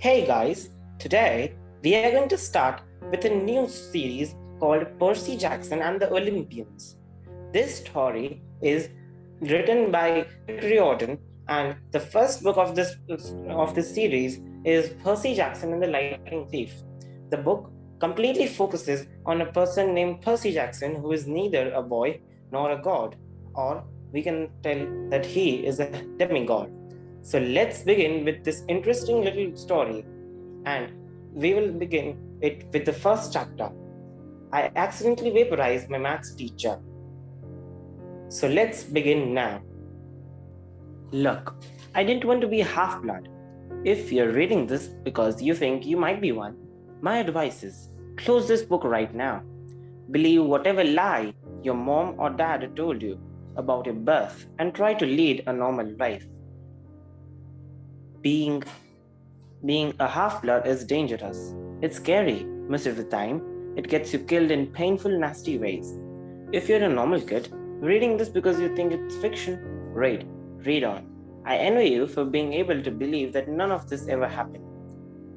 Hey guys, today we are going to start with a new series called Percy Jackson and the Olympians. This story is written by Riordan, and the first book of this series is Percy Jackson and the Lightning Thief. The book completely focuses on a person named Percy Jackson who is neither a boy nor a god, or we can tell that he is a demigod. So let's begin with this interesting little story, and we will begin it with the first chapter. I accidentally vaporized my maths teacher. So let's begin now. Look, I didn't want to be a half-blood. If you're reading this because you think you might be one, my advice is close this book right now. Believe whatever lie your mom or dad told you about your birth and try to lead a normal life. Being a half-blood is dangerous. It's scary. Most of the time, it gets you killed in painful, nasty ways. If you're a normal kid, reading this because you think it's fiction, read on. I envy you for being able to believe that none of this ever happened.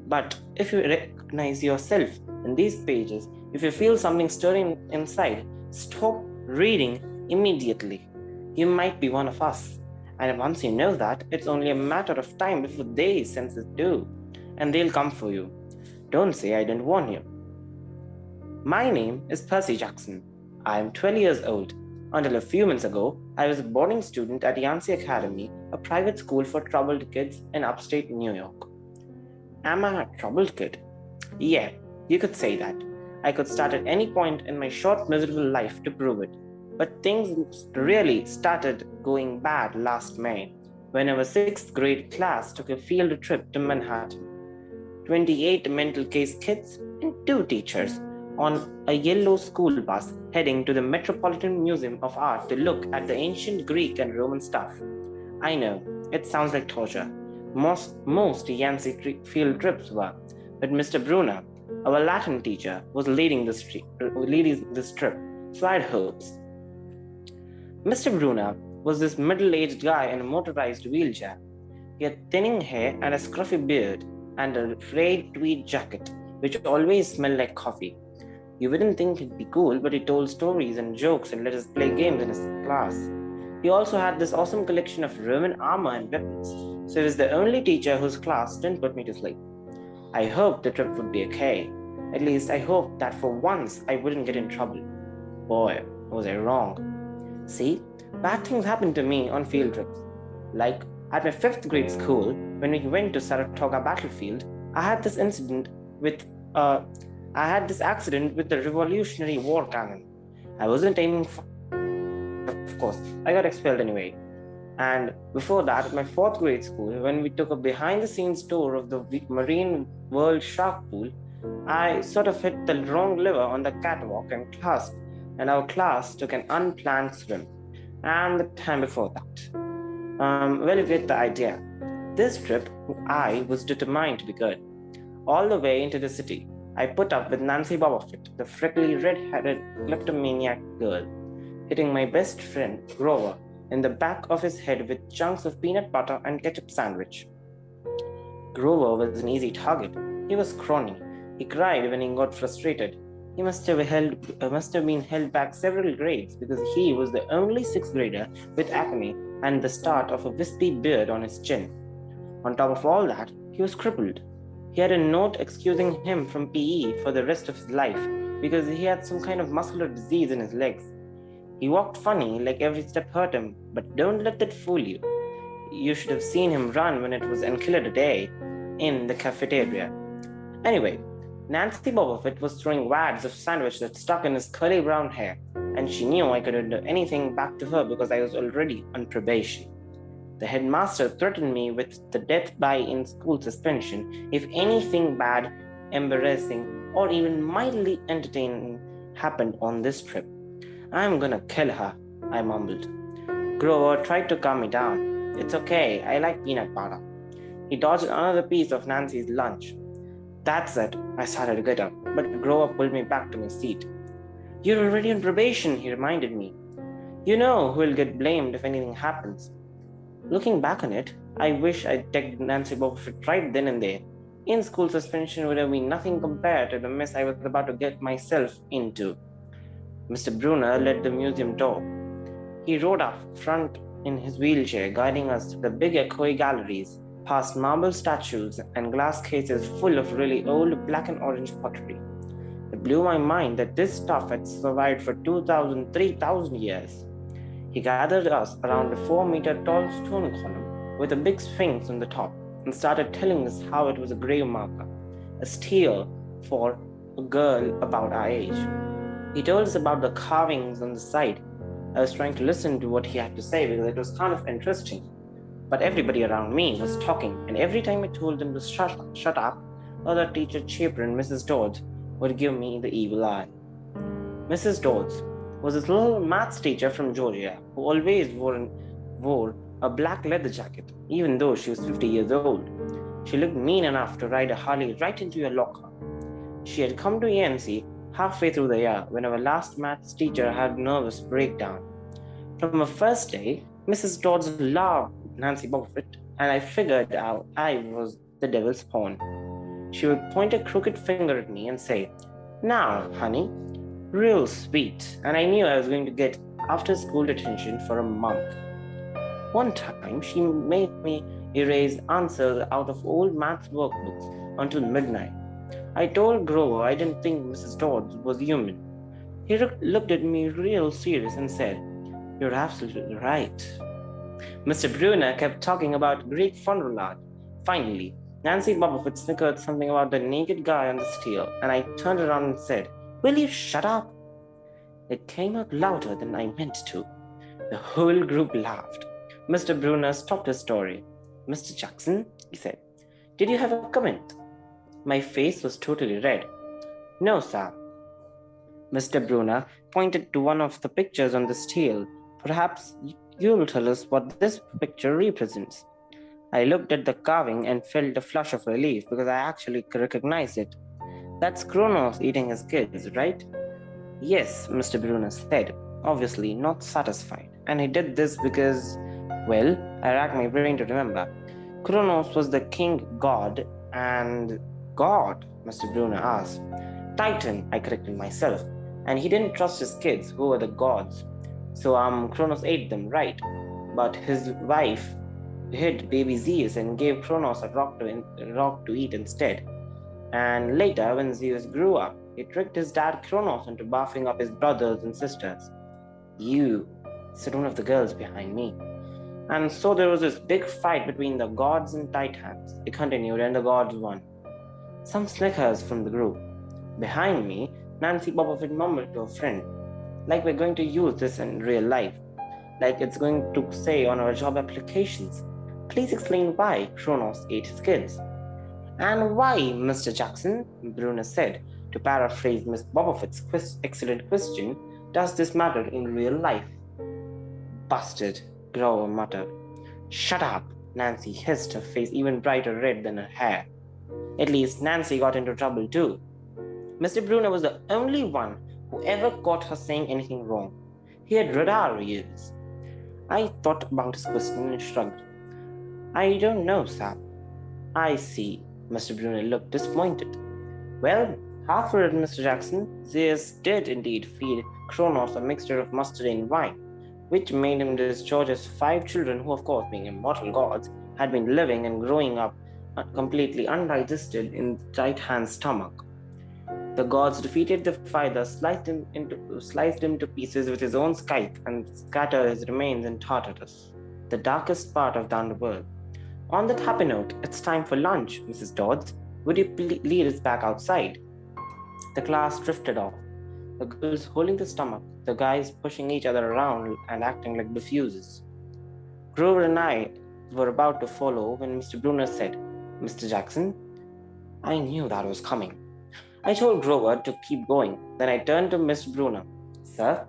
But if you recognize yourself in these pages, if you feel something stirring inside, stop reading immediately. You might be one of us. And once you know that, it's only a matter of time before they sense it too. And they'll come for you. Don't say I didn't warn you. My name is Percy Jackson. I am 12 years old. Until a few months ago, I was a boarding student at Yancey Academy, a private school for troubled kids in upstate New York. Am I a troubled kid? Yeah, you could say that. I could start at any point in my short, miserable life to prove it. But things really started going bad last May, when our 6th grade class took a field trip to Manhattan. 28 mental case kids and 2 teachers on a yellow school bus heading to the Metropolitan Museum of Art to look at the ancient Greek and Roman stuff. I know, it sounds like torture. Most Yancey field trips were, but Mr. Brunner, our Latin teacher, was leading this trip, so I had hopes. Mr. Brunner was this middle-aged guy in a motorized wheelchair. He had thinning hair and a scruffy beard and a frayed tweed jacket, which always smelled like coffee. You wouldn't think he'd be cool, but he told stories and jokes and let us play games in his class. He also had this awesome collection of Roman armor and weapons, so he was the only teacher whose class didn't put me to sleep. I hoped the trip would be okay. At least I hoped that for once I wouldn't get in trouble. Boy, was I wrong. See, bad things happen to me on field trips. Like at my 5th grade school, when we went to Saratoga battlefield, I had this accident with the Revolutionary War cannon. I wasn't aiming for, of course, I got expelled anyway. And before that, at my 4th grade school, when we took a behind-the-scenes tour of the Marine World Shark Pool, I sort of hit the wrong lever on the catwalk and our class took an unplanned swim. And the time before that. Well, you get the idea. This trip, I was determined to be good. All the way into the city, I put up with Nancy Bobofit, the freckly red-headed kleptomaniac girl, hitting my best friend, Grover, in the back of his head with chunks of peanut butter and ketchup sandwich. Grover was an easy target. He was scrawny. He cried when he got frustrated. He must have been held back several grades because he was the only 6th grader with acne and the start of a wispy beard on his chin. On top of all that, he was crippled. He had a note excusing him from PE for the rest of his life because he had some kind of muscular disease in his legs. He walked funny, like every step hurt him, but don't let that fool you. You should have seen him run when it was Enchilada Day in the cafeteria. Anyway, Nancy Bobofit was throwing wads of sandwich that stuck in his curly brown hair, and she knew I couldn't do anything back to her because I was already on probation. The headmaster threatened me with the death by in-school suspension if anything bad, embarrassing, or even mildly entertaining happened on this trip. I'm gonna kill her, I mumbled. Grover tried to calm me down. It's okay, I like peanut butter. He dodged another piece of Nancy's lunch. That's it, I started to get up, but Grover pulled me back to my seat. You're already on probation, he reminded me. You know who will get blamed if anything happens. Looking back on it, I wish I'd tagged Nancy Bobofit right then and there. In school, suspension would have been nothing compared to the mess I was about to get myself into. Mr. Brunner led the museum door. He rode up front in his wheelchair, guiding us to the big echoey galleries, past marble statues and glass cases full of really old black and orange pottery. It blew my mind that this stuff had survived for 2,000, 3,000 years. He gathered us around a 4-meter tall stone column with a big sphinx on the top and started telling us how it was a grave marker, a stele for a girl about our age. He told us about the carvings on the side. I was trying to listen to what he had to say because it was kind of interesting. But everybody around me was talking, and every time I told them to shut up, other teacher chaperone, Mrs. Dodds, would give me the evil eye. Mrs. Dodds was this little maths teacher from Georgia who always wore a black leather jacket, even though she was 50 years old. She looked mean enough to ride a Harley right into your locker. She had come to EMC halfway through the year when our last maths teacher had a nervous breakdown. From her first day, Mrs. Dodds loved Nancy Buffett, and I figured out I was the devil's pawn. She would point a crooked finger at me and say, "Now, honey," real sweet, and I knew I was going to get after-school detention for a month. One time, she made me erase answers out of old maths workbooks until midnight. I told Grover I didn't think Mrs. Dodds was human. He looked at me real serious and said, "You're absolutely right." Mr. Brunner kept talking about Greek fondant. Finally, Nancy Buffett snickered something about the naked guy on the stele, and I turned around and said, "Will you shut up?" It came out louder than I meant to. The whole group laughed. Mr. Brunner stopped his story. "Mr. Jackson," he said, "did you have a comment?" My face was totally red. "No, sir." Mr. Brunner pointed to one of the pictures on the stele. "Perhaps you'll tell us what this picture represents." I looked at the carving and felt a flush of relief because I actually recognized it. "That's Kronos eating his kids, right?" "Yes," Mr. Brunner said, obviously not satisfied. "And he did this because, well," I racked my brain to remember. "Kronos was the king god and..." "God?" Mr. Brunner asked. "Titan," I corrected myself. "And he didn't trust his kids, who were the gods. So Kronos ate them, right? But his wife hid baby Zeus and gave Kronos a rock to eat instead. And later, when Zeus grew up, he tricked his dad Kronos into barfing up his brothers and sisters." "You," said one of the girls behind me. "And so there was this big fight between the gods and Titans," it continued, "and the gods won." Some snickers from the group. Behind me, Nancy Buffett mumbled to a friend, "Like we're going to use this in real life. Like it's going to say on our job applications. Please explain why Kronos ate his kids." "And why, Mr. Jackson," Brunner said, to paraphrase Miss Bobofit's excellent question, "does this matter in real life?" "Busted," Grover muttered. "Shut up," Nancy hissed, her face even brighter red than her hair. At least Nancy got into trouble too. Mr. Brunner was the only one who ever caught her saying anything wrong. He had radar ears. I thought about his question and shrugged. "I don't know, sir." "I see." Mr. Brunner looked disappointed. "Well, half for it, Mr. Jackson. Zeus did indeed feed Kronos a mixture of mustard and wine, which made him discharge his 5 children who, of course, being immortal gods, had been living and growing up completely undigested in Titan's stomach. The gods defeated the father, sliced him to pieces with his own scythe, and scattered his remains in Tartarus, the darkest part of the underworld. On that happy note, it's time for lunch, Mrs. Dodds. Would you lead us back outside?" The class drifted off, the girls holding the stomach, the guys pushing each other around and acting like diffusers. Grover and I were about to follow when Mr. Brunner said, "Mr. Jackson." I knew that was coming. I told Grover to keep going. Then I turned to Mr. Brunner. "Sir?"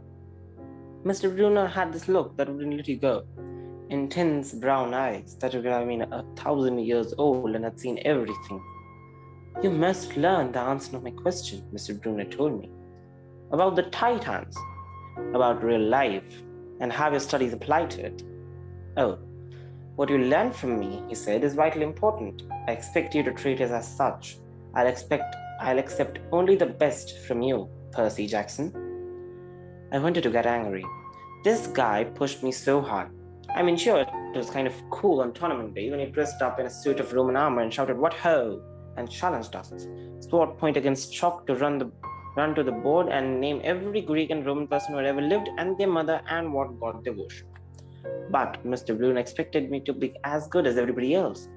Mr. Brunner had this look that wouldn't let you go. Intense brown eyes that would have been 1,000 years old and had seen everything. "You must learn the answer to my question," Mr. Brunner told me. "About the Titans, about real life, and how your studies apply to it." "Oh, What you learn from me, he said, is vitally important. I expect you to treat us as such. I'll accept only the best from you, Percy Jackson. I wanted to get angry. This guy pushed me so hard. I mean, sure, it was kind of cool on tournament day when he dressed up in a suit of Roman armor and shouted, "What ho!" and challenged us. Sword point against chalk to run to the board and name every Greek and Roman person who had ever lived and their mother and what god they worshipped. But Mr. Bloom expected me to be as good as everybody else,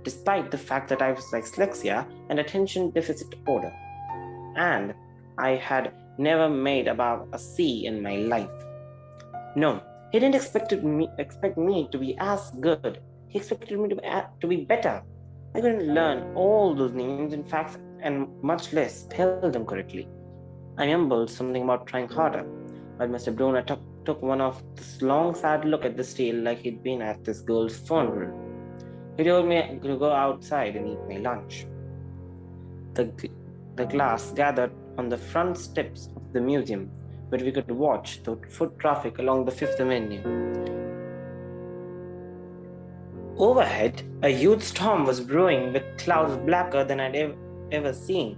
despite the fact that I was dyslexia and attention deficit disorder. And I had never made above a C in my life. No, he didn't expect me to be as good. He expected me to be better. I couldn't learn all those names, in fact, and much less spell them correctly. I mumbled something about trying harder, but Mr. Brunner took one of this long, sad look at the steel like he'd been at this girl's funeral. He told me to go outside and eat my lunch. The class gathered on the front steps of the museum, where we could watch the foot traffic along the Fifth Avenue. Overhead, a huge storm was brewing with clouds blacker than I'd ever seen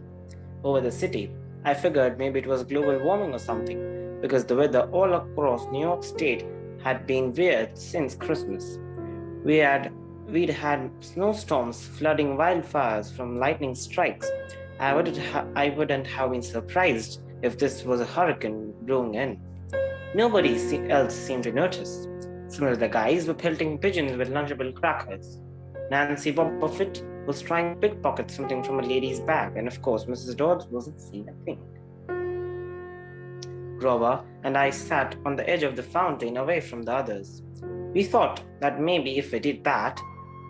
over the city. I figured maybe it was global warming or something, because the weather all across New York State had been weird since Christmas. We'd had snowstorms, flooding, wildfires from lightning strikes. I wouldn't have been surprised if this was a hurricane brewing in. Nobody else seemed to notice. Some of the guys were pelting pigeons with Lunchable crackers. Nancy Bobofit was trying to pickpocket something from a lady's bag, and of course Mrs. Dodds wasn't seeing a thing. Grover and I sat on the edge of the fountain away from the others. We thought that maybe if we did that,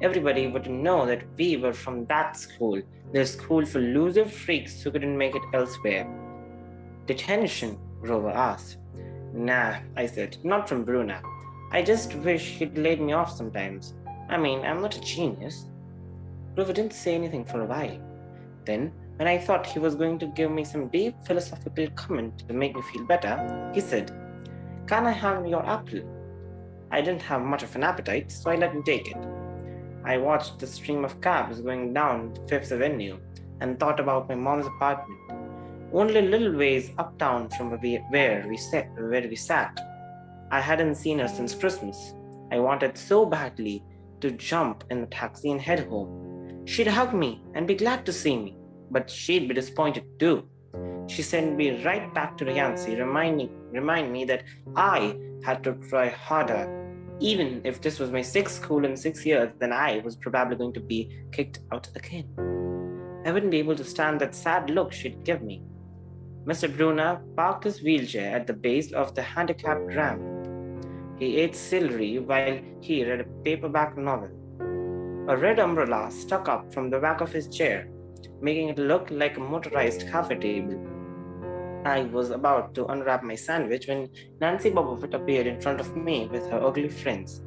everybody would know that we were from that school, the school for loser freaks who couldn't make it elsewhere. Detention? Grover asked. Nah, I said, not from Bruna. I just wish he'd laid me off sometimes. I mean, I'm not a genius. Grover didn't say anything for a while. Then, when I thought he was going to give me some deep philosophical comment to make me feel better, he said, "Can I have your apple?" I didn't have much of an appetite, so I let him take it. I watched the stream of cabs going down Fifth Avenue and thought about my mom's apartment, only a little ways uptown from where we sat. I hadn't seen her since Christmas. I wanted so badly to jump in the taxi and head home. She'd hug me and be glad to see me, but she'd be disappointed too. She sent me right back to Riancy, remind me that I had to try harder. Even if this was my sixth school in 6 years, then I was probably going to be kicked out again. I wouldn't be able to stand that sad look she'd give me. Mr. Brunner parked his wheelchair at the base of the handicapped ramp. He ate celery while he read a paperback novel. A red umbrella stuck up from the back of his chair, making it look like a motorized cafe table. I was about to unwrap my sandwich when Nancy Bobofit appeared in front of me with her ugly friends.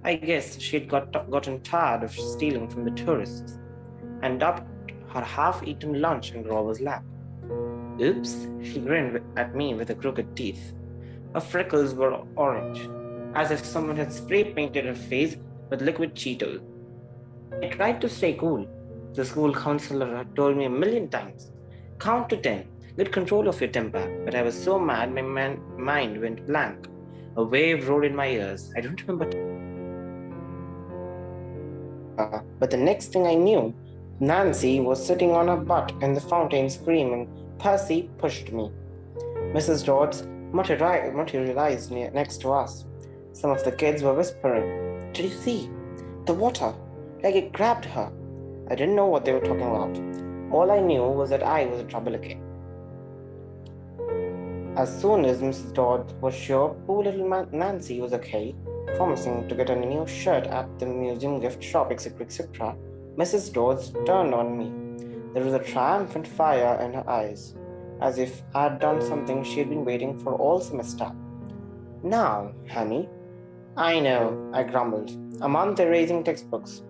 I guess she'd gotten tired of stealing from the tourists and dumped her half-eaten lunch in Grover's lap. Oops, she grinned at me with her crooked teeth. Her freckles were orange, as if someone had spray-painted her face with liquid Cheeto. I tried to stay cool. The school counselor had told me 1,000,000 times, "Count to 10, get control of your temper," but I was so mad my mind went blank. A wave rolled in my ears. I don't remember. But the next thing I knew, Nancy was sitting on her butt in the fountain screaming. Percy pushed me. Mrs. Dodds materialized next to us. Some of the kids were whispering, "Did you see? The water! Like it grabbed her." I didn't know what they were talking about. All I knew was that I was in trouble again. As soon as Mrs. Dodds was sure poor little Nancy was okay, promising to get a new shirt at the museum gift shop, etc., Mrs. Dodds turned on me. There was a triumphant fire in her eyes, as if I had done something she had been waiting for all semester. "Now, honey." "I know," I grumbled. "A month erasing textbooks."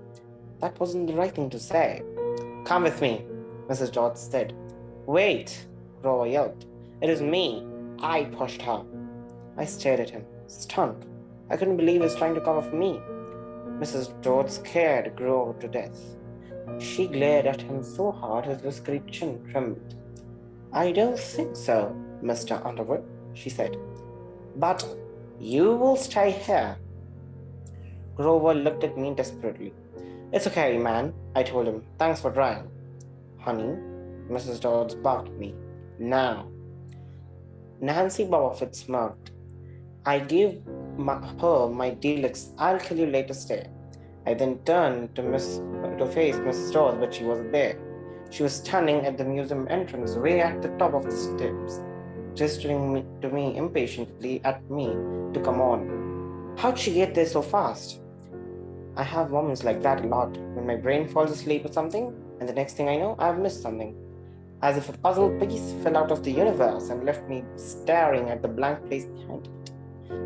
That wasn't the right thing to say. "Come with me," Mrs. Dodds said. "Wait," Grover yelped. "It was me. I pushed her." I stared at him, stunned. I couldn't believe he was trying to come for me. Mrs. Dodds scared Grover to death. She glared at him so hard his whiskery chin trembled. I don't think so, Mr. Underwood, she said. But you will stay here. Grover looked at me desperately. It's okay, man, I told him. Thanks for trying. Honey, Mrs. Dodds barked at me. Now. Nancy Bobbafett smirked. I gave her my deluxe I'll kill you later stare. I then turned to face Mrs. Dawes, but she wasn't there. She was standing at the museum entrance, way at the top of the steps, gesturing to me impatiently at me to come on. How'd she get there so fast? I have moments like that a lot, when my brain falls asleep or something, and the next thing I know, I've missed something. As if a puzzle piece fell out of the universe and left me staring at the blank place behind it.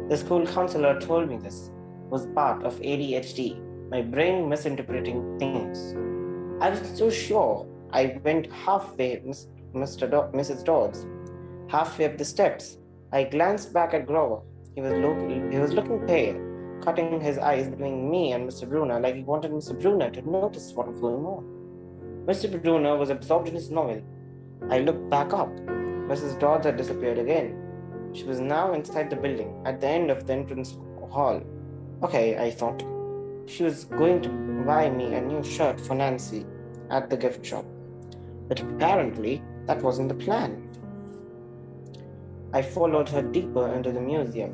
The school counselor told me this was part of ADHD, my brain misinterpreting things. I wasn't so sure. I went halfway, Mrs. Dodds. Halfway up the steps, I glanced back at Grover. He was looking pale, cutting his eyes between me and Mr. Brunner like he wanted Mr. Brunner to notice what was going on. Mr. Brunner was absorbed in his novel. I looked back up. Mrs. Dodds had disappeared again. She was now inside the building, at the end of the entrance hall. Okay, I thought. She was going to buy me a new shirt for Nancy at the gift shop. But apparently, that wasn't the plan. I followed her deeper into the museum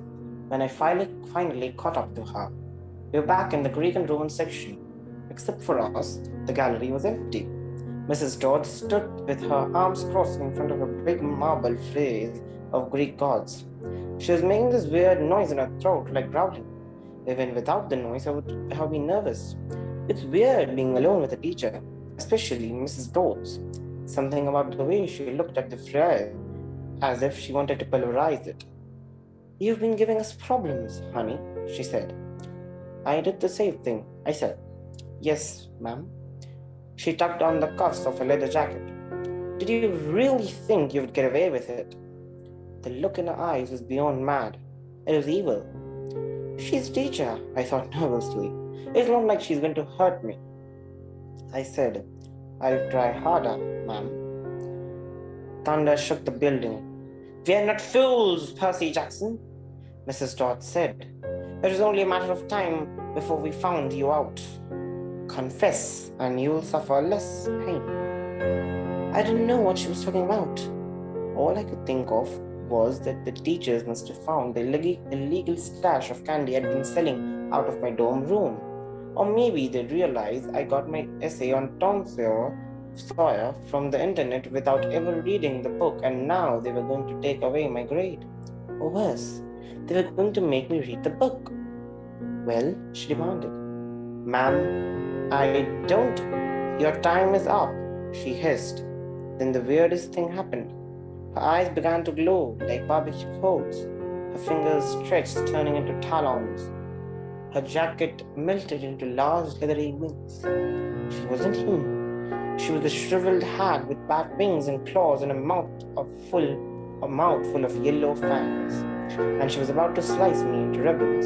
when I finally caught up to her. We were back in the Greek and Roman section. Except for us, the gallery was empty. Mrs. Dodds stood with her arms crossed in front of a big marble frieze of Greek gods. She was making this weird noise in her throat like growling. Even without the noise, I would have been nervous. It's weird being alone with a teacher, especially Mrs. Dodds. Something about the way she looked at the frieze, as if she wanted to pulverize it. You've been giving us problems, honey, she said. I did the same thing, I said. Yes, ma'am. She tucked on the cuffs of her leather jacket. Did you really think you would get away with it? The look in her eyes was beyond mad. It was evil. She's a teacher, I thought nervously. It's not like she's going to hurt me. I said, I'll try harder, ma'am. Thunder shook the building. We're not fools, Percy Jackson, Mrs. Dodds said. It was only a matter of time before we found you out. Confess, and you'll suffer less pain. I didn't know what she was talking about. All I could think of was that the teachers must have found the illegal stash of candy I'd been selling out of my dorm room. Or maybe they'd realize I got my essay on Tom Sawyer from the internet without ever reading the book, and now they were going to take away my grade. Or worse, they were going to make me read the book. Well, she demanded. Ma'am, I don't. Your time is up, she hissed. Then the weirdest thing happened. Her eyes began to glow like barbecue coals. Her fingers stretched, turning into talons. Her jacket melted into large leathery wings. She wasn't human. She was a shriveled hag with bat wings and claws and a mouth full of yellow fangs. And she was about to slice me into ribbons.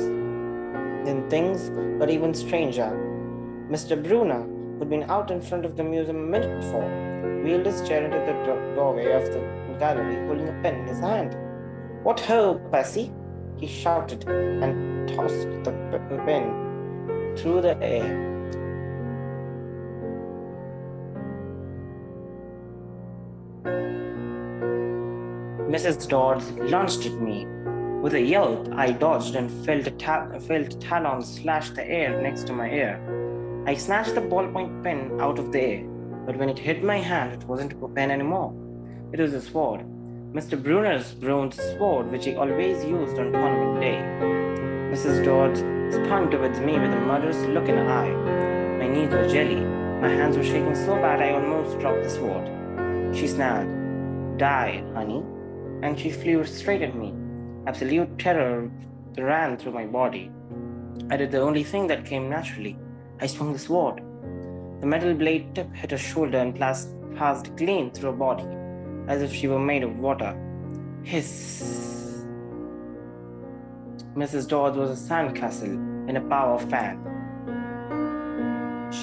Then things got even stranger. Mr. Brunner, who'd been out in front of the museum a minute before, wheeled his chair into the doorway of the gallery, holding a pen in his hand. What ho, Percy! He shouted and tossed the pen through the air. Mrs. Dodds lunged at me. With a yelp, I dodged and felt talons slash the air next to my ear. I snatched the ballpoint pen out of the air, but when it hit my hand, it wasn't a pen anymore. It was a sword. Mr. Brunner's bronze sword, which he always used on tournament day. Mrs. Dodds spun towards me with a murderous look in her eye. My knees were jelly. My hands were shaking so bad I almost dropped the sword. She snarled, "Die, honey," and she flew straight at me. Absolute terror ran through my body. I did the only thing that came naturally. I swung the sword. The metal blade tip hit her shoulder and passed clean through her body, as if she were made of water. Hiss. Mrs. Dodds was a sandcastle in a power fan.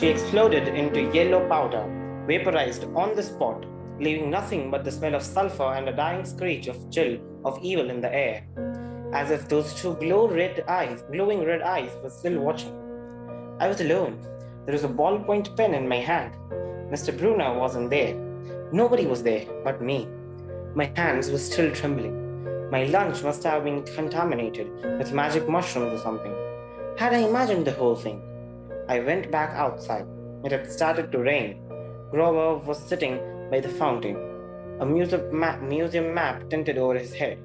She exploded into yellow powder, vaporized on the spot, leaving nothing but the smell of sulfur and a dying screech of chill of evil in the air, as if those two glowing red eyes were still watching. I was alone. There was a ballpoint pen in my hand. Mr. Brunner wasn't there. Nobody was there but me. My hands were still trembling. My lunch must have been contaminated with magic mushrooms or something. Had I imagined the whole thing? I went back outside. It had started to rain. Grover was sitting by the fountain, a museum map tinted over his head.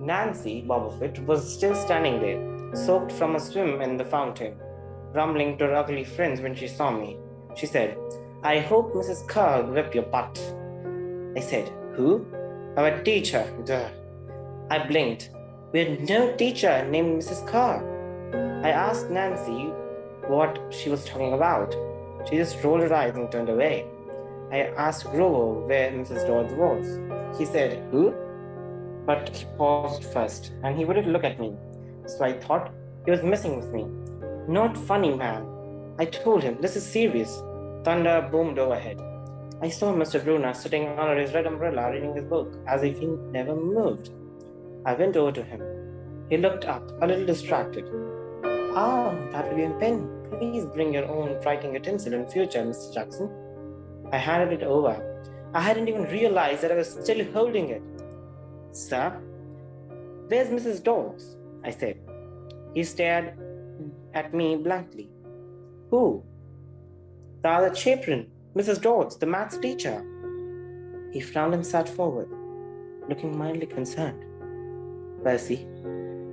Nancy Bobofit was still standing there, soaked from a swim in the fountain, rumbling to her ugly friends when she saw me. She said, "I hope Mrs. Carr whipped your butt." I said, "Who?" "Our teacher, duh." I blinked. We had no teacher named Mrs. Carr. I asked Nancy what she was talking about. She just rolled her eyes and turned away. I asked Grover where Mrs. Dodds was. He said, "Who?" But he paused first, and he wouldn't look at me. So I thought he was messing with me. "Not funny, man." I told him, "This is serious." Thunder boomed overhead. I saw Mr. Brunner sitting under his red umbrella reading his book as if he never moved. I went over to him. He looked up, a little distracted. "Ah, that will be a pen. Please bring your own writing utensil in future, Mr. Jackson." I handed it over. I hadn't even realized that I was still holding it. "Sir, where's Mrs. Dodds?" I said. He stared at me blankly. "Who?" "The other chaperone, Mrs. Dodds, the maths teacher." He frowned and sat forward, looking mildly concerned. "Percy,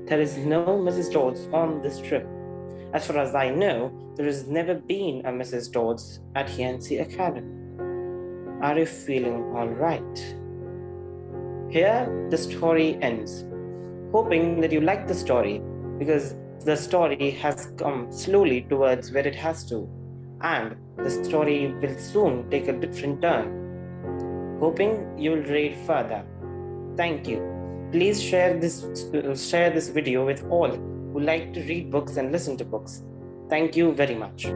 there is no Mrs. Dodds on this trip. As far as I know, there has never been a Mrs. Dodds at Yancey Academy. Are you feeling all right?" Here the story ends. Hoping that you like the story, because the story has come slowly towards where it has to, and the story will soon take a different turn. Hoping you will read further. Thank you. Please share this video with all who like to read books and listen to books. Thank you very much.